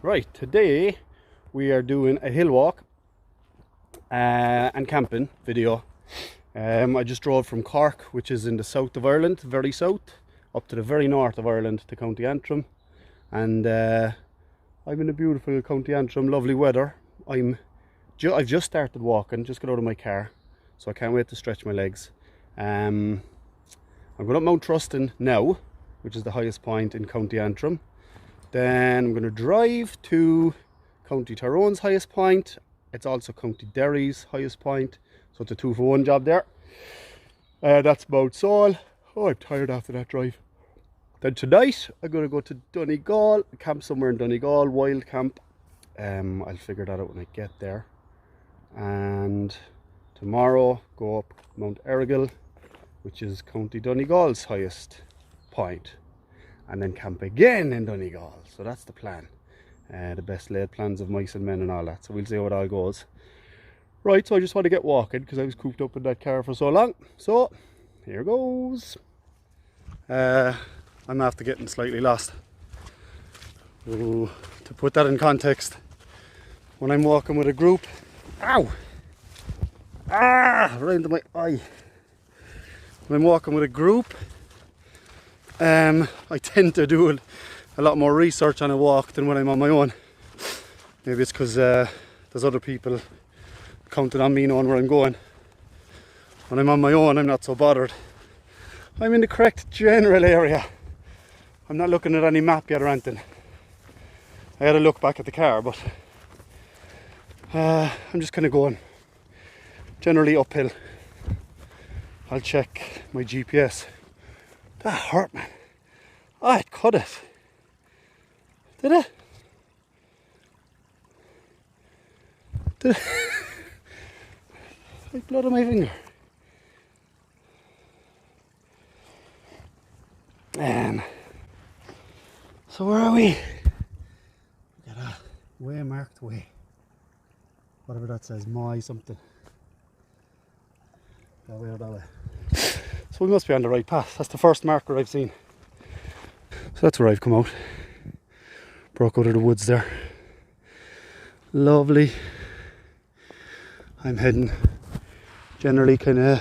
Right, today we are doing a hill walk and camping video. I just drove from Cork, which is in the south of Ireland, very south, up to the very north of Ireland to County Antrim, and I'm in a beautiful County Antrim, lovely weather. I've just started walking, just got out of my car, so I can't wait to stretch my legs. I'm going up Mount Trostan now, which is the highest point in County Antrim. Then I'm going to drive to County Tyrone's highest point. It's also County Derry's highest point, so it's a 2-for-1 job there. That's Mount Sawel. Oh, I'm tired after that drive. Then tonight I'm going to go to Donegal, camp somewhere in Donegal, wild camp. I'll figure that out when I get there. And tomorrow go up Mount Errigal, which is County Donegal's highest point, and then camp again in Donegal. So that's the plan. The best laid plans of mice and men and all that. So we'll see how it all goes. Right, so I just want to get walking because I was cooped up in that car for so long. So here goes. I'm after getting slightly lost. Ooh, to put that in context, when I'm walking with a group, ow! Right into my eye. When I'm walking with a group, I tend to do a lot more research on a walk than when I'm on my own. Maybe it's because there's other people counting on me knowing where I'm going. When I'm on my own, I'm not so bothered. I'm in the correct general area. I'm not looking at any map yet or anything. I had a look back at the car, but I'm just kind of going generally uphill. I'll check my GPS. That hurt, man. Oh, it cut it. Did it? Did it? Like blood on my finger. So where are we? Look at that. Way marked way. Whatever that says, my something. That way or that way. So we must be on the right path. That's the first marker I've seen. So that's where I've come out. Broke out of the woods there. Lovely. I'm heading generally kind of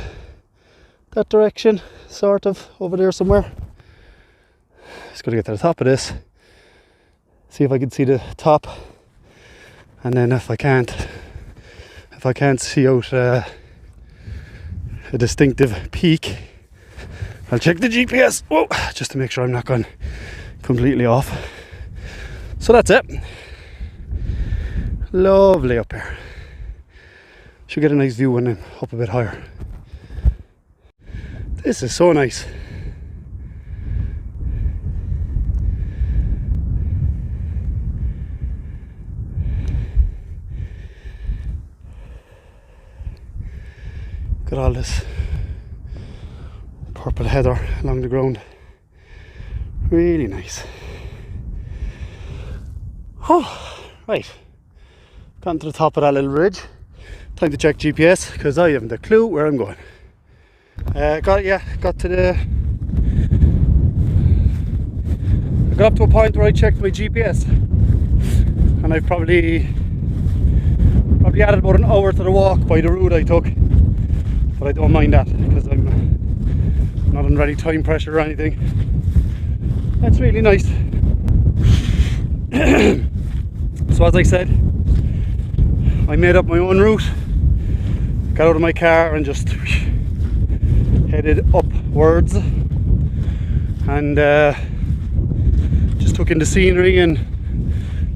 that direction, sort of, over there somewhere. Just gotta get to the top of this. See if I can see the top. And then if I can't see out a distinctive peak, I'll check the GPS, whoa, just to make sure I'm not going completely off. So that's it. Lovely up here. Should get a nice view when I'm up a bit higher. This is so nice. Look at all this purple heather along the ground. Really nice. Oh, right. Gotten to the top of that little ridge. Time to check GPS because I haven't a clue where I'm going. Got to the. I got up to a point where I checked my GPS, and I've probably added about an hour to the walk by the route I took. But I don't mind that because I'm not under any time pressure or anything. That's really nice. So as I said, I made up my own route, got out of my car and just headed upwards, and just took in the scenery and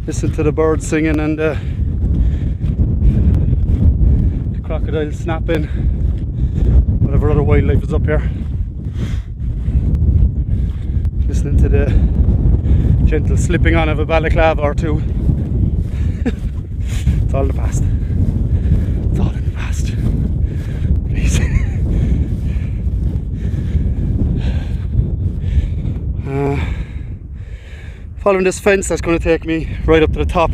listened to the birds singing and the crocodiles snapping, whatever other wildlife is up here. Listening to the gentle slipping on of a balaclava or two. It's all in the past. It's all in the past. Please. Following this fence that's going to take me right up to the top.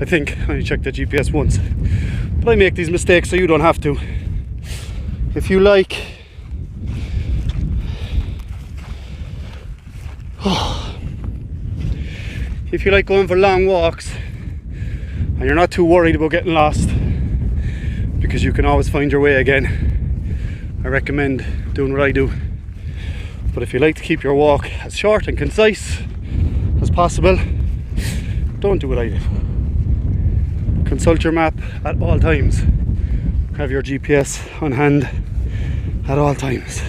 I think I only checked the GPS once, but I make these mistakes so you don't have to. If you like if you like going for long walks and you're not too worried about getting lost, because you can always find your way again, I recommend doing what I do. But if you like to keep your walk as short and concise as possible, don't do what I did. Consult your map at all times. Have your GPS on hand at all times.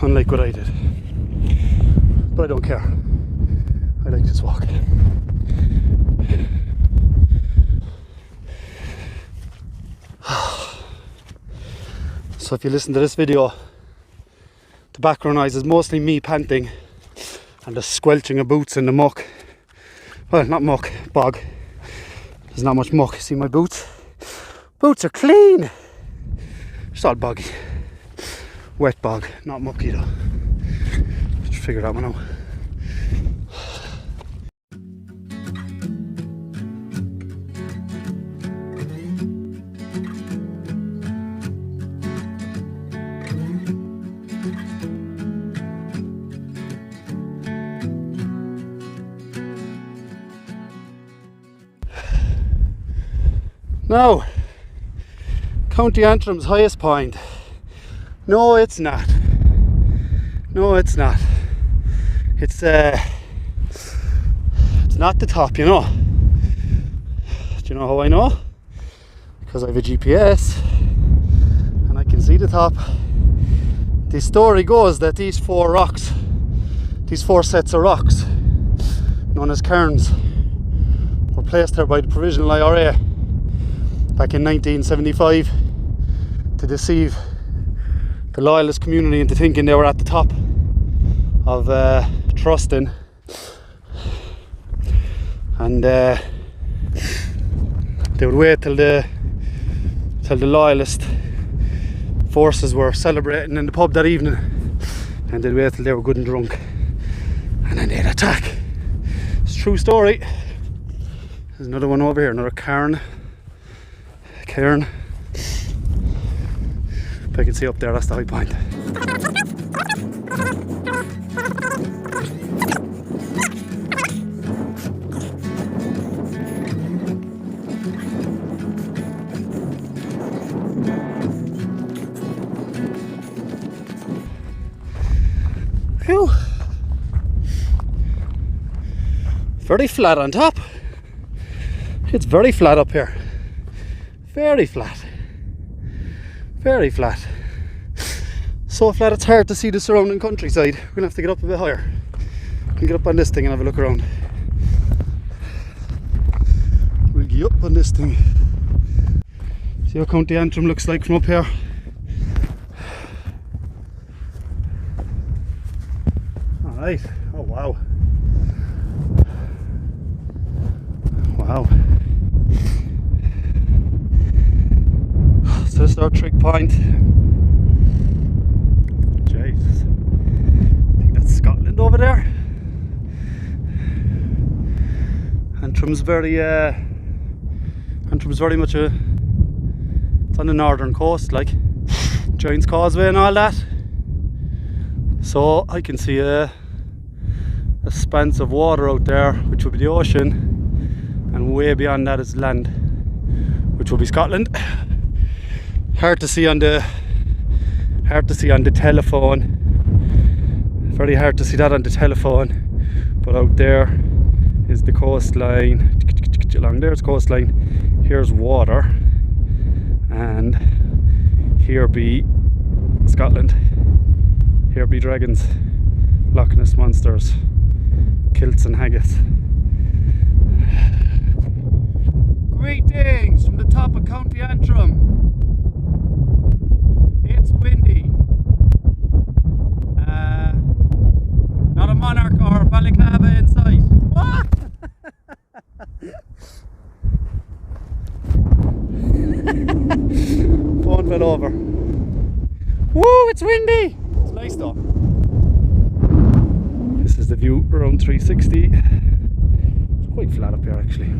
Unlike what I did. But I don't care. I like this walk. So if you listen to this video, the background noise is mostly me panting and the squelching of boots in the muck. Well, not muck, bog. There's not much muck. See my boots? Boots are clean. Just all boggy. Wet bog, not mucky though. Just figure that one out. Now, County Antrim's highest point. No, it's not. No, it's not. It's not the top, you know. Do you know how I know? Because I have a GPS and I can see the top. The story goes that these four sets of rocks, known as cairns, were placed there by the Provisional IRA back in 1975 to deceive the loyalist community into thinking they were at the top of Trostan, and they would wait till the loyalist forces were celebrating in the pub that evening, and they'd wait till they were good and drunk, and then they'd attack. It's a true story. There's another one over here, another cairn. If I can see up there, that's the high point. Phew. Very flat on top. It's very flat up here. Very flat. Very flat. So flat it's hard to see the surrounding countryside. We're gonna have to get up a bit higher. We'll get up on this thing and have a look around. We'll get up on this thing. See what County Antrim looks like from up here. Alright. Oh wow. Wow. So this is our trick point. Jesus. I think that's Scotland over there. Antrim's very much it's on the northern coast, like Giant's Causeway and all that. So I can see a expanse of water out there, which will be the ocean, and way beyond that is land, which will be Scotland. Hard to see on the telephone. Very hard to see that on the telephone. But out there is the coastline. Along there's coastline. Here's water, and here be Scotland. Here be dragons, Loch Ness monsters, kilts and haggis. Greetings from the top of County Antrim. It's windy. Not a monarch or balaclava in sight. What? Phone fell over. Woo, it's windy. It's nice though. This is the view around 360. It's quite flat up here actually.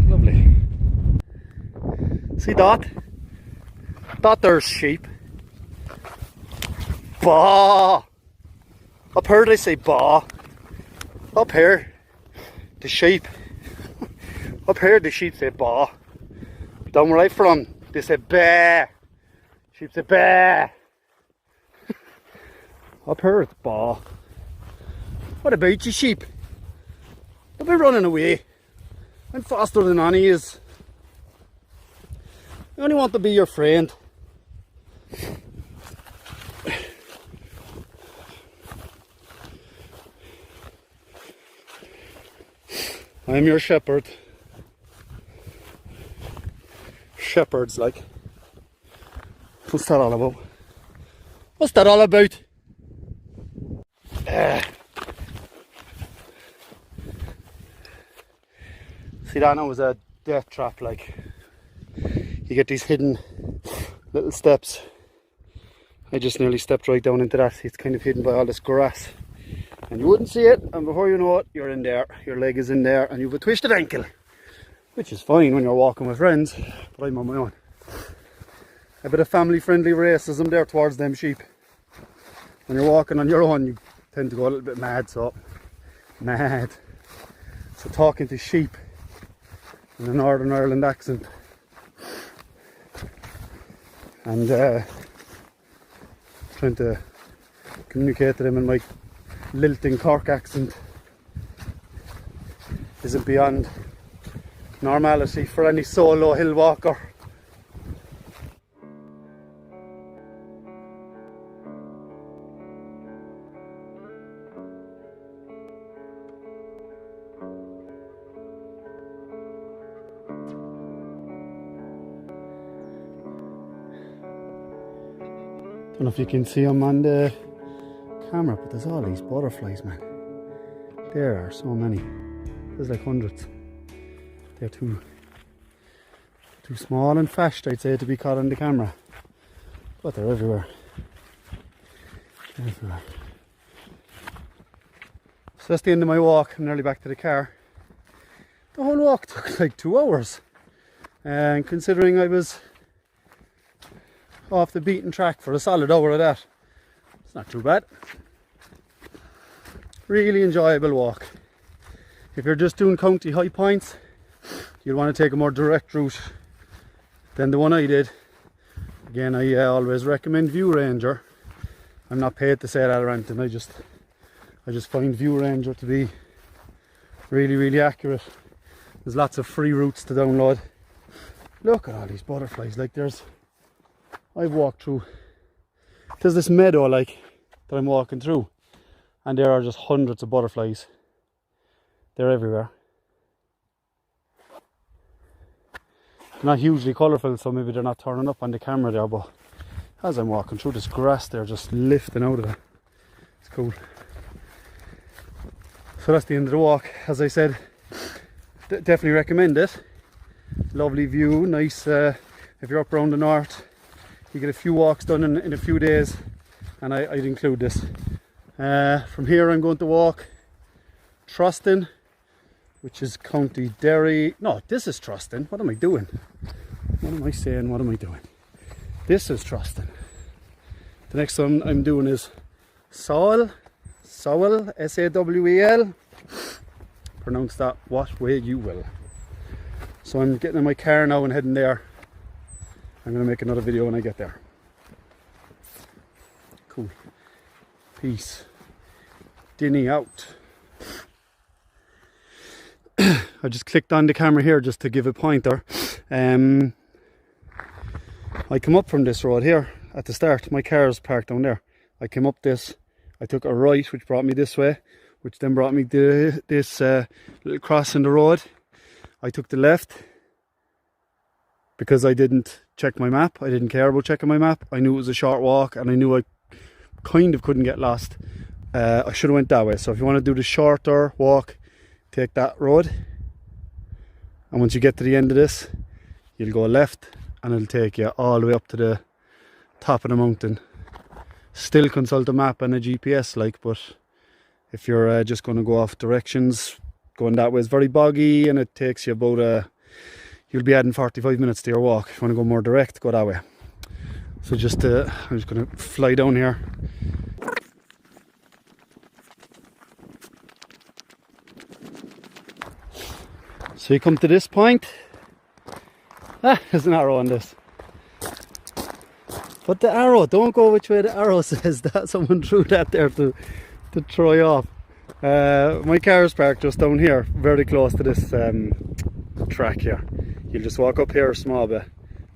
Lovely. See that? That there's sheep. Bah! Up here they say baa. Up here, the sheep. Up here the sheep say baa. Down where I'm from, they say bah. Sheep say bah. Up here it's baa. What about you sheep? They'll be running away. I'm faster than any is. I only want to be your friend. I'm your shepherd. Shepherds, like. What's that all about? What's that all about? See, that now was a death trap, like. You get these hidden little steps. I just nearly stepped right down into that. It's kind of hidden by all this grass. And you wouldn't see it, and before you know it, you're in there. Your leg is in there, and you have a twisted ankle. Which is fine when you're walking with friends, but I'm on my own. A bit of family-friendly racism there towards them sheep. When you're walking on your own, you tend to go a little bit mad, so... Mad. So talking to sheep in a Northern Ireland accent. And trying to communicate to them in my lilting Cork accent isn't beyond normality for any solo hill walker. I don't know if you can see them on the camera, but there's all these butterflies, man. There are so many. There's like hundreds. They're too small and fast, I'd say, to be caught on the camera. But they're everywhere. Everywhere. So that's the end of my walk. I'm nearly back to the car. The whole walk took like 2 hours. And considering I was off the beaten track for a solid hour of that, it's not too bad. Really enjoyable walk. If you're just doing county high points, you'll want to take a more direct route than the one I did. Again, I always recommend View Ranger. I'm not paid to say that or anything. I just find View Ranger to be really accurate. There's lots of free routes to download. Look at all these butterflies. Like I've walked through. There's this meadow like that I'm walking through, and there are just hundreds of butterflies. They're everywhere. They're not hugely colourful, so maybe they're not turning up on the camera there, but as I'm walking through this grass, they're just lifting out of it. It's cool. So that's the end of the walk. As I said, definitely recommend it. Lovely view, nice. If you're up around the north, you get a few walks done in a few days, and I'd include this. From here I'm going to walk Trostan, which is County Derry. No, this is Trostan. What am I doing? What am I saying? What am I doing? This is Trostan. The next one I'm doing is Sawel, S-A-W-E-L. Pronounce that what way you will. So I'm getting in my car now and heading there. I'm going to make another video when I get there. Cool. Peace. Dinny out. I just clicked on the camera here just to give a pointer. I come up from this road here at the start. My car is parked down there. I came up this. I took a right, which brought me this way, which then brought me to this little cross in the road. I took the left because I didn't check my map. I didn't care about checking my map. I knew it was a short walk, and I knew I kind of couldn't get lost. I should have went that way. So if you want to do the shorter walk, take that road, and once you get to the end of this, you'll go left and it'll take you all the way up to the top of the mountain. Still consult a map and a GPS, like, but if you're just going to go off directions, going that way is very boggy, and it takes you about you'll be adding 45 minutes to your walk. If you want to go more direct, go that way. So just I'm just going to fly down here. So you come to this point. There's an arrow on this. But the arrow, don't go which way the arrow says. That someone threw that there to throw you off. My car is parked just down here, very close to this track here. You'll just walk up here a small bit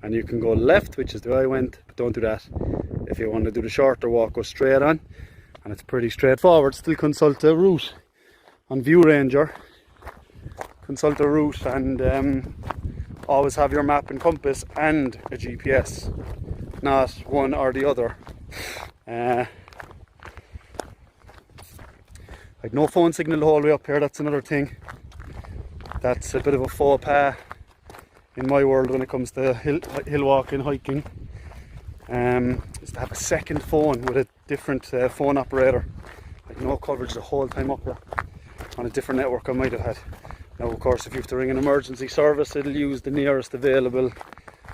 and you can go left, which is the way I went, but don't do that. If you want to do the shorter walk, go straight on, and it's pretty straightforward. Still consult a route on View Ranger, consult a route, and always have your map and compass and a GPS, not one or the other. Like no phone signal the whole way up here, that's another thing. That's a bit of a faux pas in my world when it comes to hill walking, hiking. Is to have a second phone with a different phone operator. Like no coverage the whole time up here on a different network I might have had. Now of course if you have to ring an emergency service, it'll use the nearest available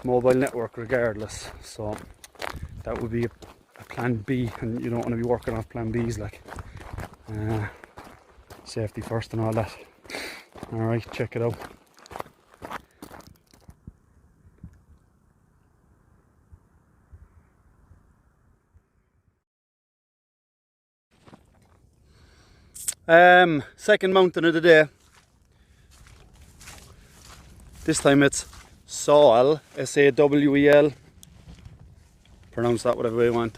mobile network regardless. So that would be a plan B, and you don't want to be working off plan Bs like. Safety first and all that. Alright, check it out. Second mountain of the day. This time it's Sawel, S-A-W-E-L. Pronounce that whatever way you want.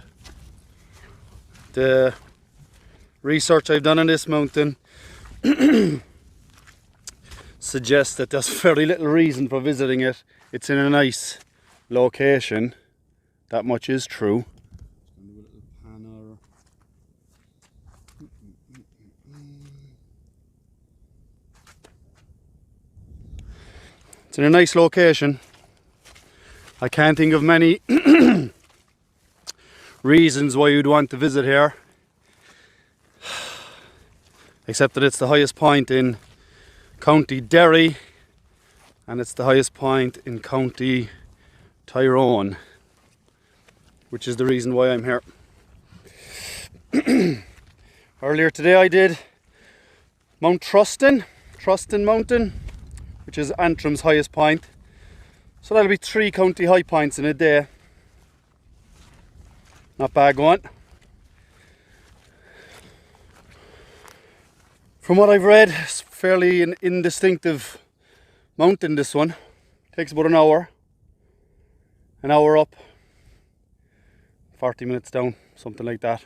The research I've done on this mountain suggests that there's very little reason for visiting it. It's in a nice location. That much is true. It's in a nice location. I can't think of many reasons why you'd want to visit here, except that it's the highest point in County Derry and it's the highest point in County Tyrone, which is the reason why I'm here. Earlier today I did Mount Trostan Mountain, which is Antrim's highest point. So that'll be 3 county high points in a day. Not bad going. From what I've read, it's fairly an indistinctive mountain, this one. Takes about an hour up, 40 minutes down, something like that.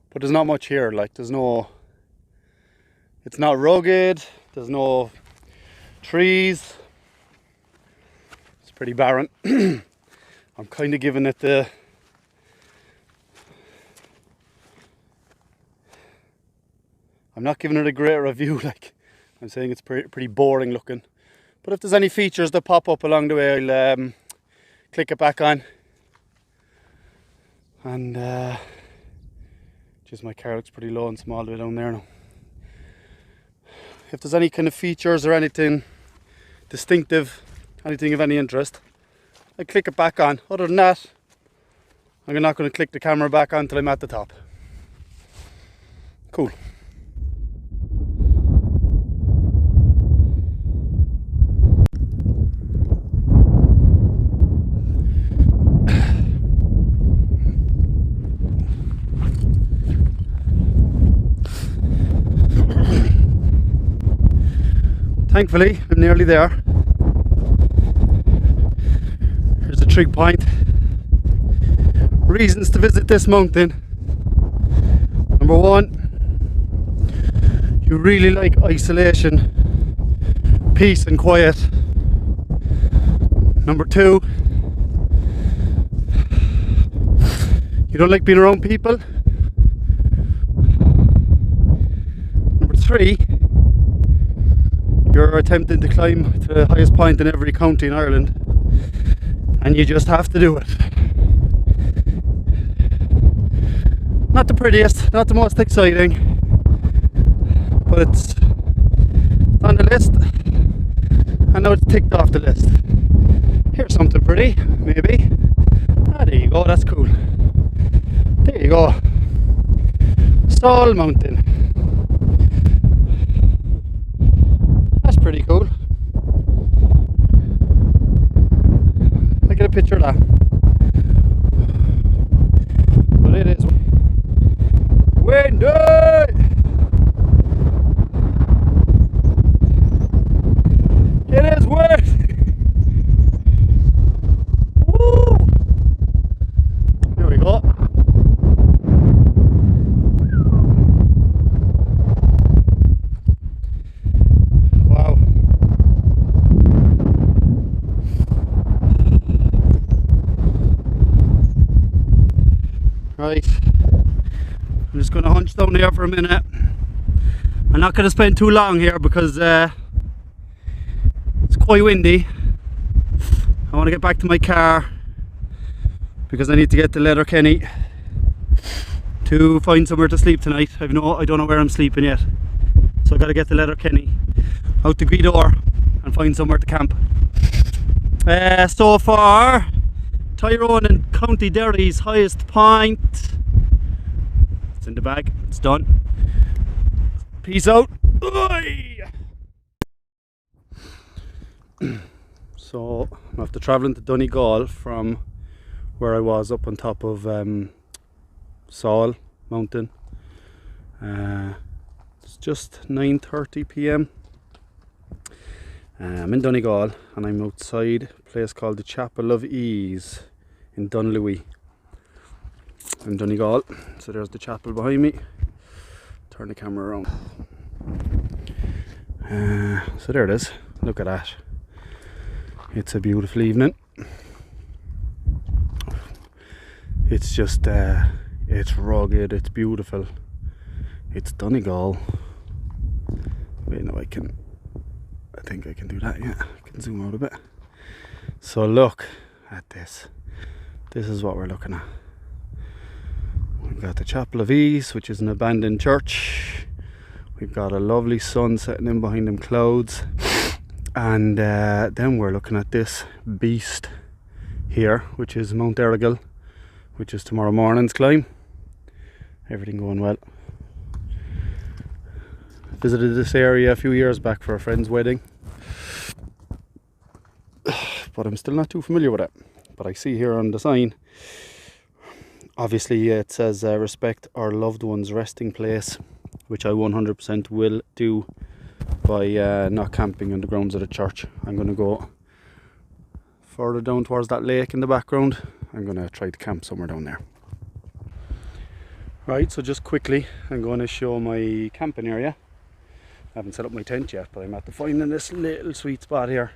But there's not much here, like it's not rugged, there's no trees. It's pretty barren. I'm kind of giving it I'm not giving it a great review, like I'm saying it's pretty boring looking. But if there's any features that pop up along the way, I'll click it back on. And just my car looks pretty low and small way down there now. If there's any kind of features or anything distinctive, anything of any interest, I click it back on. Other than that, I'm not going to click the camera back on until I'm at the top. Cool. Thankfully, I'm nearly there. Here's the trig point. Reasons to visit this mountain. Number 1, you really like isolation, peace and quiet. Number 2, you don't like being around people. Number 3, you're attempting to climb to the highest point in every county in Ireland and you just have to do it. Not the prettiest, not the most exciting, but it's on the list and now it's ticked off the list. Here's something pretty, maybe. Ah, there you go, that's cool. There you go. Sawel Mountain. Pretty cool. picture of that. But it is windy. It is wet. Woo! Here we go. Wow. Right. I'm just going to hunch down here for a minute. I'm not going to spend too long here because it's quite windy. I want to get back to my car because I need to get to Letterkenny to find somewhere to sleep tonight. I don't know where I'm sleeping yet, so I got to get to Letterkenny, out to Gweedore, and find somewhere to camp. So far, Tyrone and County Derry's highest point. It's in the bag. It's done. Peace out. So I'm after travelling to Donegal from where I was up on top of Sawel mountain. It's just 9:30 p.m. I'm in Donegal and I'm outside a place called the Chapel of Ease in Dunlewy. I'm Donegal, so there's the chapel behind me. Turn the camera around. So there it is. Look at that. It's a beautiful evening. It's just, it's rugged, it's beautiful. It's Donegal. Wait, no, I think I can do that, yeah. I can zoom out a bit. So look at this. This is what we're looking at. We've got the Chapel of Ease, which is an abandoned church. We've got a lovely sun setting in behind them clouds. And then we're looking at this beast here, which is Mount Errigal, which is tomorrow morning's climb. Everything going well. Visited this area a few years back for a friend's wedding, but I'm still not too familiar with it. But I see here on the sign, obviously it says respect our loved ones' resting place, which I 100% will do by not camping on the grounds of the church. I'm going to go further down towards that lake in the background. I'm going to try to camp somewhere down there. Right, so just quickly I'm going to show my camping area. I haven't set up my tent yet, but I'm at the finding this little sweet spot here.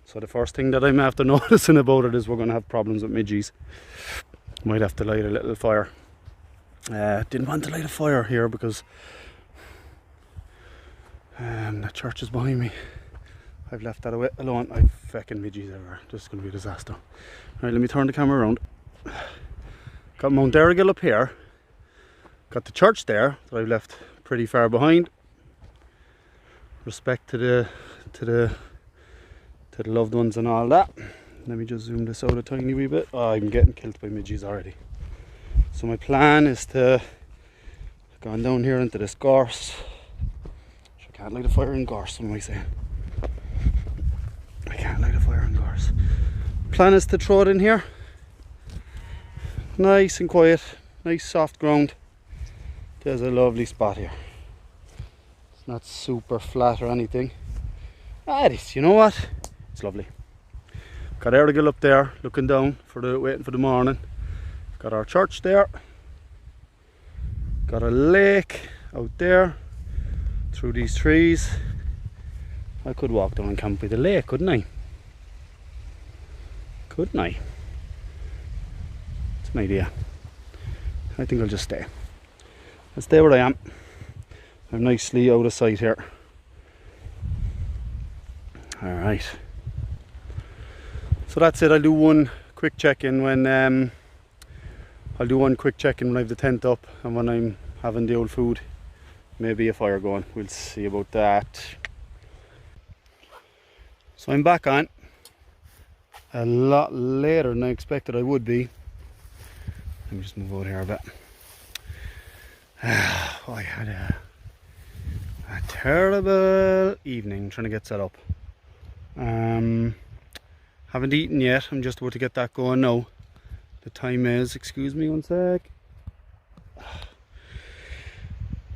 So the first thing that I'm after noticing about it is we're going to have problems with midges. Might have to light a little fire. Didn't want to light a fire here because the church is behind me. I've left that alone. I've fucking midges everywhere. This is going to be a disaster. Right, let me turn the camera around. Got Mount Errigal up here. Got the church there that I've left pretty far behind. Respect to the loved ones and all that. Let me just zoom this out a tiny wee bit. Oh, I'm getting killed by midges already. So my plan is to go on down here into this gorse. I can't light a fire in gorse, what am I saying? I can't light a fire in gorse. Plan is to throw it in here. Nice and quiet, nice soft ground. There's a lovely spot here. It's not super flat or anything. It is, you know what? It's lovely. Got Errigal up there, looking down waiting for the morning. Got our church there. Got a lake out there through these trees. I could walk down and camp by the lake, couldn't I? Couldn't I? It's an idea. I think I'll just stay. I'll stay where I am. I'm nicely out of sight here. Alright. So that's it. I'll do one quick check-in when I have the tent up and when I'm having the old food. Maybe a fire going. We'll see about that. So I'm back on a lot later than I expected I would be. Let me just move over here a bit. I had a terrible evening trying to get set up. Haven't eaten yet, I'm just about to get that going now. The time is, excuse me one sec.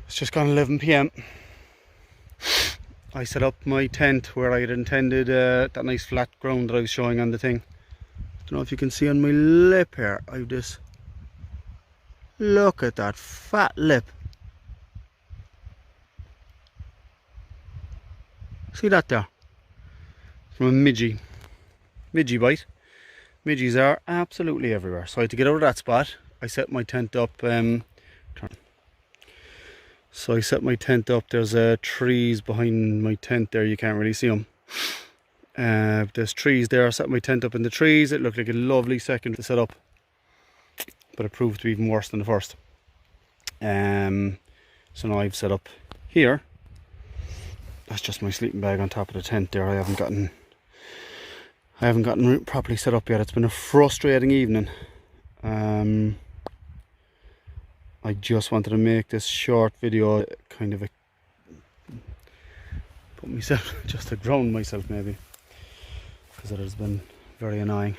It's just gone 11 PM. I set up my tent where I had intended that nice flat ground that I was showing on the thing. Don't know if you can see on my lip here, I have this. Look at that fat lip. See that there? From a midgie bite. Midgies are absolutely everywhere. So I had to get out of that spot. I set my tent up. So I set my tent up. There's trees behind my tent there. You can't really see them. There's trees there. I set my tent up in the trees. It looked like a lovely second to set up, but it proved to be even worse than the first. So now I've set up here. That's just my sleeping bag on top of the tent there. I haven't gotten properly set up yet. It's been a frustrating evening. I just wanted to make this short video, kind of put myself, just to ground myself maybe, because it has been very annoying.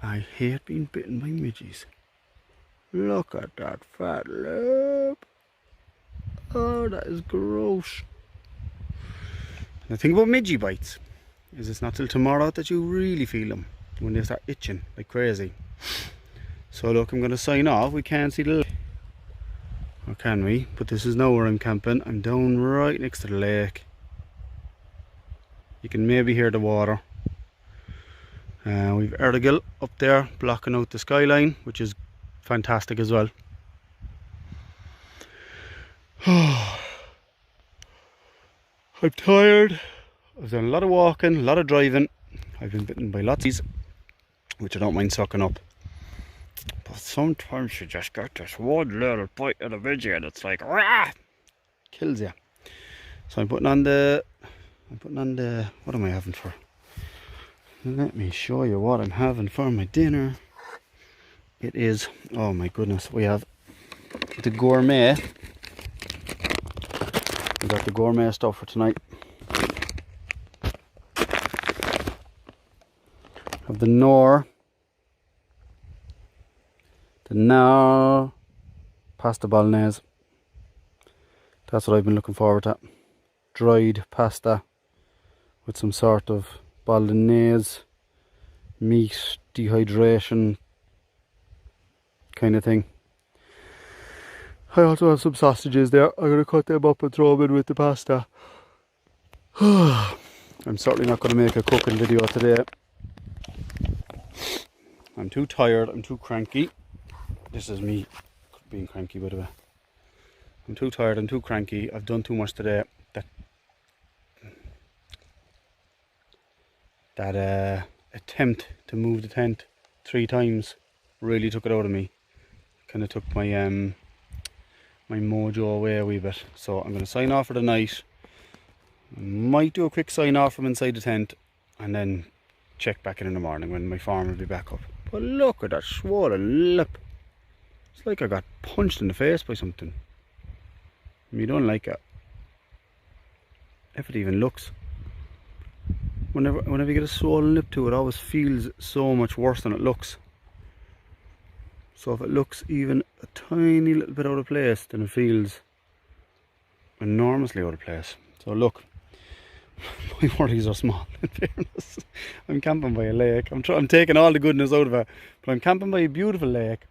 I hate being bitten by midgies. Look at that fat lip. Oh, that is gross. The thing about midgie bites is it's not till tomorrow that you really feel them, when they start itching like crazy. So look, I'm going to sign off. We can't see the lake, or can we? But this is now where I'm camping. I'm down right next to the lake. You can maybe hear the water. We've Errigal up there blocking out the skyline, which is fantastic as well. I'm tired. I've done a lot of walking, a lot of driving. I've been bitten by lots of these, which I don't mind sucking up. But sometimes you just get this one little bite of the midgie and it's like, rah! Kills you. So I'm putting on the, what am I having for? Let me show you what I'm having for my dinner. It is, oh my goodness, we have the gourmet. We got the gourmet stuff for tonight. Have the Nor pasta bolognese. That's what I've been looking forward to. Dried pasta with some sort of bolognese, meat, dehydration kind of thing. I also have some sausages there. I'm going to cut them up and throw them in with the pasta. I'm certainly not going to make a cooking video today. I'm too tired, I'm too cranky. This is me being cranky, by the way. I'm too tired, I'm too cranky. I've done too much today. That attempt to move the tent 3 times really took it out of me. Kind of took my my mojo away a wee bit. So I'm going to sign off for the night. I might do a quick sign off from inside the tent and then check back in the morning when my farm will be back up. But look at that swollen lip. It's like I got punched in the face by something. You don't like it. If it even looks. Whenever you get a swollen lip to it, it always feels so much worse than it looks. So if it looks even a tiny little bit out of place, then it feels enormously out of place. So look, my worries are small, in fairness. I'm camping by a lake. I'm taking all the goodness out of it, but I'm camping by a beautiful lake,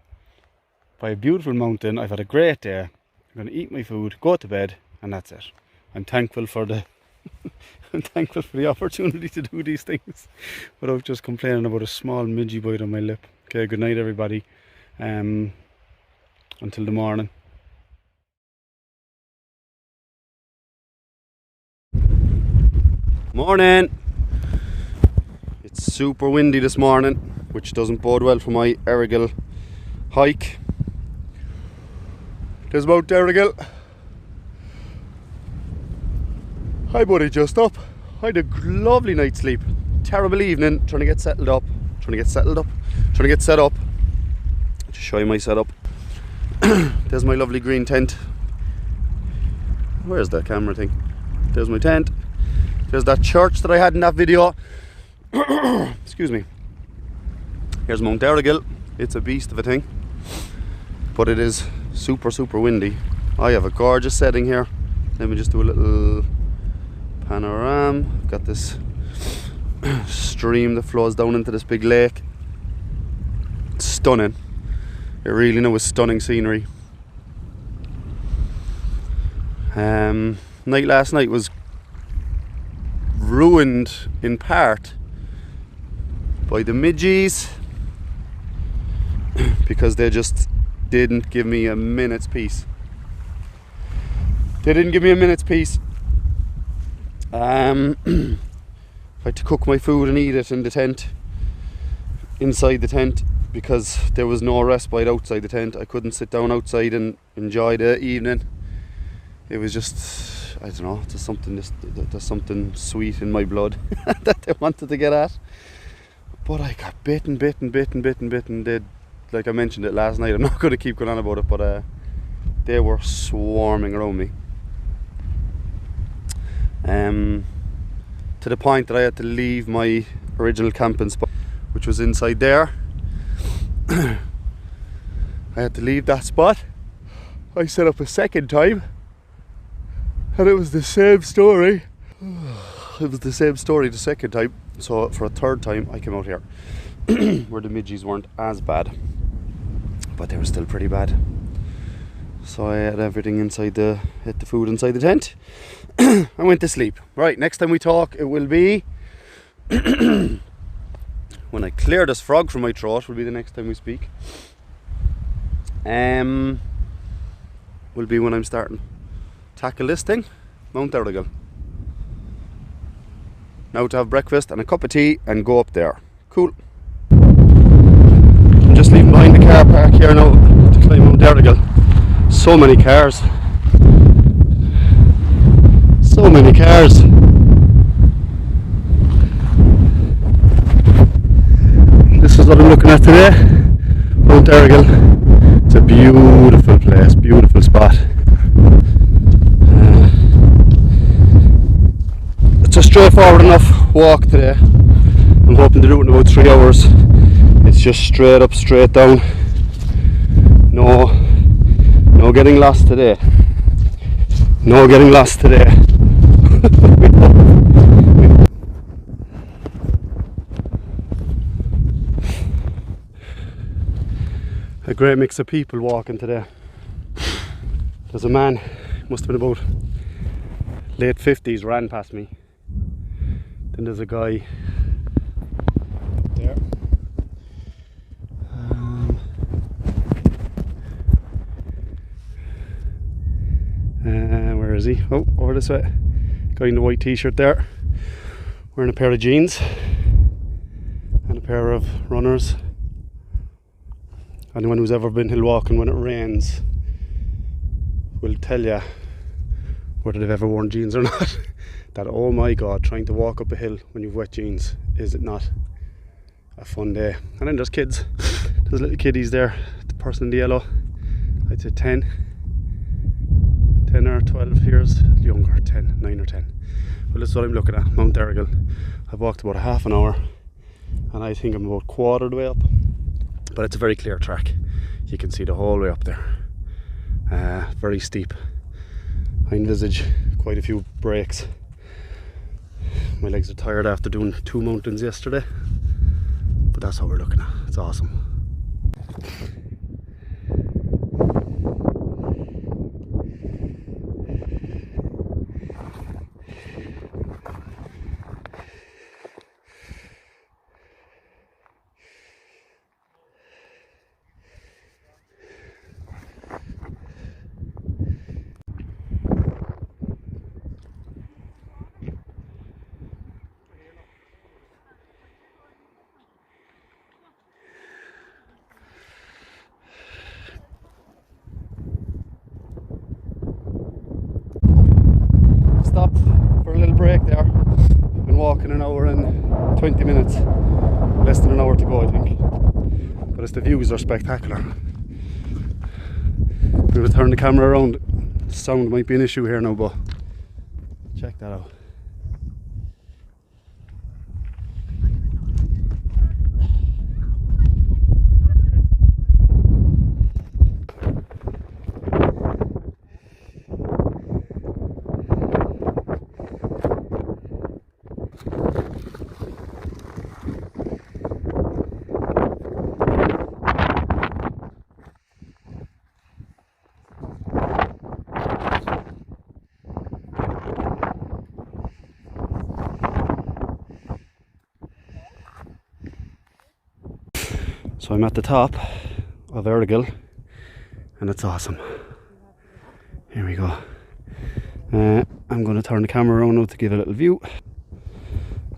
by a beautiful mountain. I've had a great day. I'm going to eat my food, go to bed, and that's it. I'm thankful for the I'm thankful for the opportunity to do these things without just complaining about a small midgie bite on my lip. Okay, good night everybody. Until the morning. Morning. It's super windy this morning, which doesn't bode well for my Errigal hike. There's Mount Errigal. Hi buddy, just up. I had a lovely night's sleep. Terrible evening, trying to get set up. Just show you my setup. There's my lovely green tent. Where's that camera thing? There's my tent. There's that church that I had in that video. Excuse me. Here's Mount Errigal. It's a beast of a thing, but it is super windy. I have a gorgeous setting here. Let me just do a little panorama. I've got this stream that flows down into this big lake. It's stunning. It really is stunning scenery. Night last night was ruined in part by the midgies because they just didn't give me a minute's peace. They didn't give me a minute's peace. I had to cook my food and eat it in the tent, inside the tent, because there was no respite outside the tent. I couldn't sit down outside and enjoy the evening. It was just, I don't know, there's something sweet in my blood that they wanted to get at. But I got bitten. They, like I mentioned it last night, I'm not going to keep going on about it, but they were swarming around me. To the point that I had to leave my original camping spot, which was inside there. I had to leave that spot. I set up a second time, and it was the same story. It was the same story the second time. So for a third time I came out here where the midgies weren't as bad, but they were still pretty bad. So I had everything inside the food inside the tent. I went to sleep. Right, next time we talk it will be when I clear this frog from my throat, will be the next time we speak. Will be when I'm starting tackle this thing, Mount Errigal. Now to have breakfast and a cup of tea and go up there. Cool. I'm just leaving behind the car park here now to climb Mount Errigal. So many cars. So many cars. This is what I'm looking at today. Mount Errigal. It's a beautiful place, beautiful spot. It's a straightforward enough walk today. I'm hoping to do it in about 3 hours. It's just straight up, straight down. No getting lost today. No getting lost today. A great mix of people walking today. There's a man, must have been about late 50s, ran past me. Then there's a guy there. Where is he? Oh, over this way. Guy in the white t-shirt there, wearing a pair of jeans and a pair of runners. Anyone who's ever been hill walking when it rains will tell you, whether they've ever worn jeans or not, that oh my god, trying to walk up a hill when you've wet jeans, is it not a fun day? And then there's kids, there's little kiddies there. The person in the yellow, I'd say 10 or 12 years younger, 9 or 10. Well, this is what I'm looking at, Mount Errigal. I've walked about a half an hour and I think I'm about quarter of the way up, but it's a very clear track. You can see the whole way up there. Very steep. I envisage quite a few breaks. My legs are tired after doing 2 mountains yesterday, but that's what we're looking at. It's awesome. Stopped for a little break there. Been walking an hour and 20 minutes. Less than an hour to go, I think. But as the views are spectacular. I'm going to turn the camera around. Sound might be an issue here now, but check that out. So I'm at the top of Errigal and it's awesome. Here we go. I'm going to turn the camera around now to give a little view.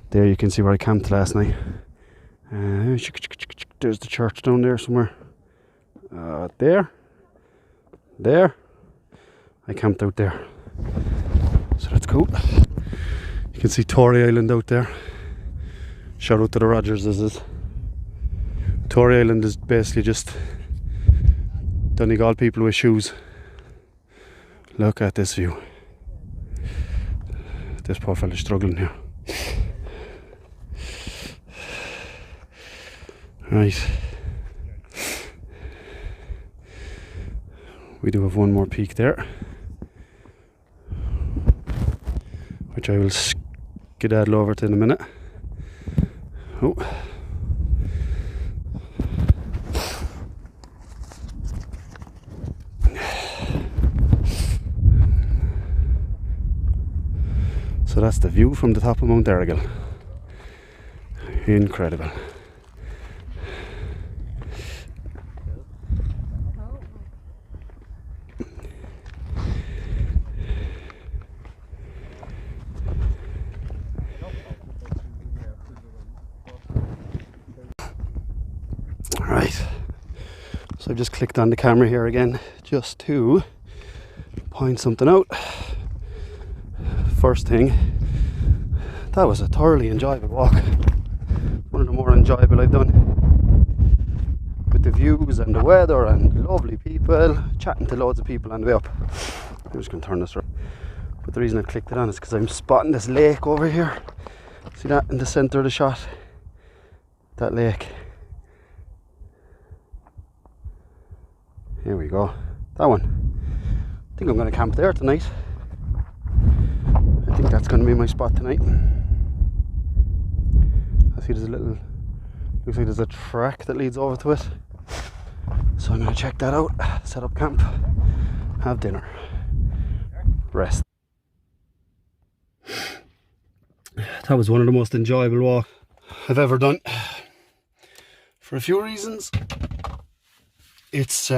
There you can see where I camped last night. There's the church down there somewhere. There. I camped out there. So that's cool. You can see Tory Island out there. Shout out to the Rogerses. Tory Island is basically just Donegal people with shoes. Look at this view. This poor fella's struggling here. Right. We do have one more peak there, which I will skedaddle over to in a minute. Oh. So that's the view from the top of Mount Errigal. Incredible. Right, so I've just clicked on the camera here again just to point something out. First thing, that was a thoroughly enjoyable walk. One of the more enjoyable I've done. With the views and the weather and lovely people, chatting to loads of people on the way up. I'm just going to turn this around. But the reason I clicked it on is because I'm spotting this lake over here. See that in the centre of the shot? That lake. Here we go. That one. I think I'm going to camp there tonight. I think that's going to be my spot tonight. I see there's a little, looks like there's a track that leads over to it. So I'm going to check that out, set up camp, have dinner, rest. That was one of the most enjoyable walks I've ever done. For a few reasons. Its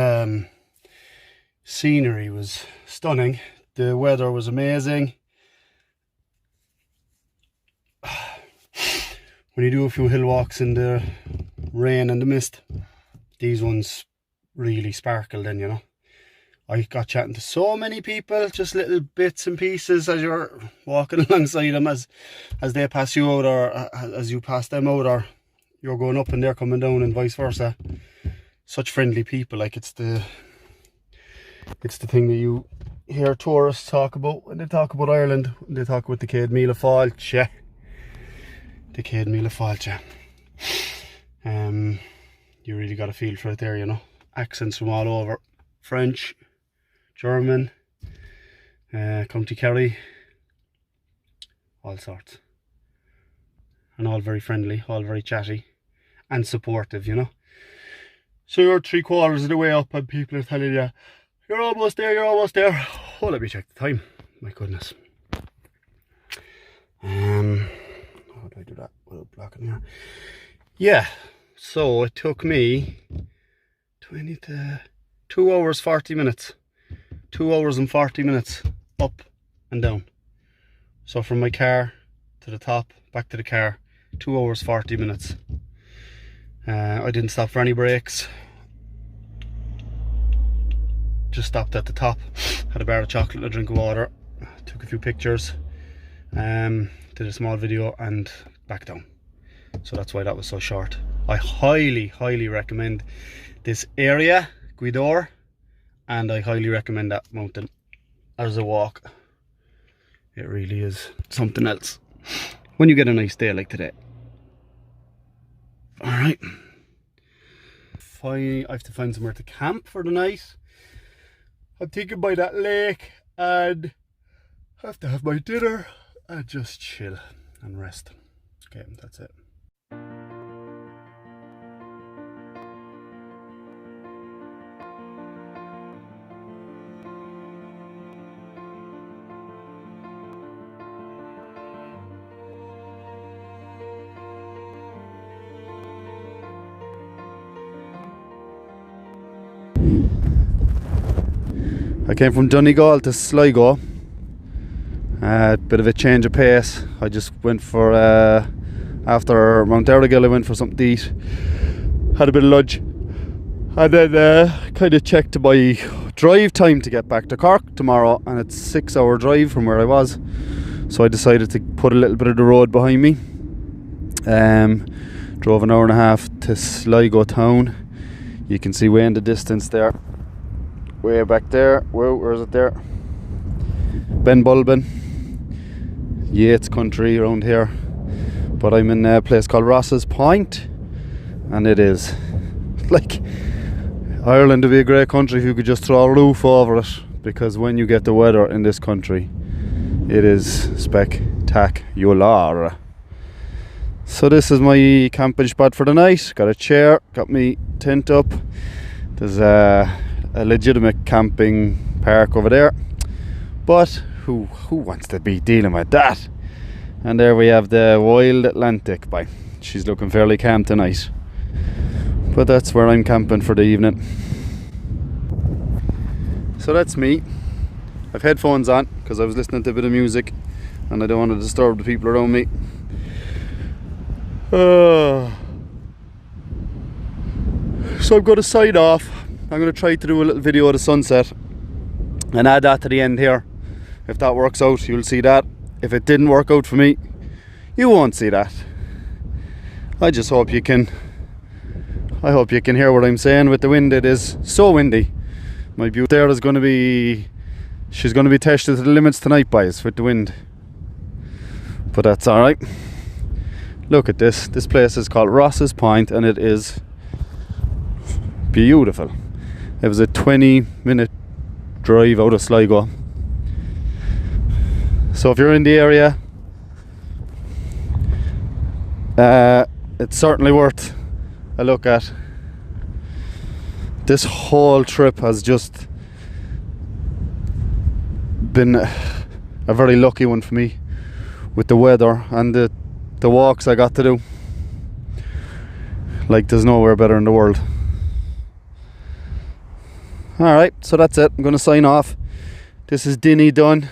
scenery was stunning. The weather was amazing. When you do a few hill walks in the rain and the mist, these ones really sparkle then, you know. I got chatting to so many people, just little bits and pieces as you're walking alongside them, as they pass you out, or as you pass them out, or you're going up and they're coming down, and vice versa. Such friendly people. Like, it's the thing that you hear tourists talk about when they talk about Ireland. When they talk about the Céad Míle Fáilte. The Céad Míle Fáilte. You really got a feel for it there, you know. Accents from all over. French, German, County Kerry, all sorts. And all very friendly, all very chatty and supportive, you know. So you're 3/4 of the way up and people are telling you, you're almost there, you're almost there. Oh, let me check the time. My goodness. How do I do that without blocking here? Yeah, so it took me 2 hours 40 minutes. 2 hours and 40 minutes up and down. So from my car to the top, back to the car, 2 hours 40 minutes. I didn't stop for any breaks. Just stopped at the top, had a bar of chocolate and a drink of water, took a few pictures, did a small video and back down. So that's why that was so short. I highly recommend this area, Guidor, and I highly recommend that mountain as a walk. It really is something else when you get a nice day like today. Alright, I have to find somewhere to camp for the night. I'm thinking by that lake, and have to have my dinner and just chill and rest. Okay, that's it. I came from Donegal to Sligo. Bit of a change of pace. I just went for after Mount Errigal I went for something to eat, had a bit of lunch, and then kind of checked my drive time to get back to Cork tomorrow, and it's a 6-hour drive from where I was, so I decided to put a little bit of the road behind me. Drove an hour and a half to Sligo town. You can see way in the distance there, way back there. Whoa, where is it there? Benbulben, Yates country around here, but I'm in a place called Ross's Point, and it is like Ireland would be a great country if you could just throw a roof over it, because when you get the weather in this country, it is spectacular. So this is my camping spot for the night. Got a chair, got me tent up. There's a legitimate camping park over there, but who wants to be dealing with that? And there we have the Wild Atlantic by. She's looking fairly calm tonight, but that's where I'm camping for the evening. So that's me. I've headphones on because I was listening to a bit of music and I don't want to disturb the people around me. So I'm going to sign off. I'm going to try to do a little video of the sunset and add that to the end here. If that works out, you'll see that. If it didn't work out for me, you won't see that. I just hope you can hear what I'm saying with the wind. It is so windy. My view there is going to be, she's going to be tested to the limits tonight, boys, with the wind. But that's alright. Look at this. This place is called Ross's Point, and it is beautiful. It was a 20-minute drive out of Sligo. So if you're in the area, it's certainly worth a look at. This whole trip has just been a very lucky one for me with the weather and the walks I got to do. Like, there's nowhere better in the world. Alright, so that's it. I'm going to sign off. This is Dinny done.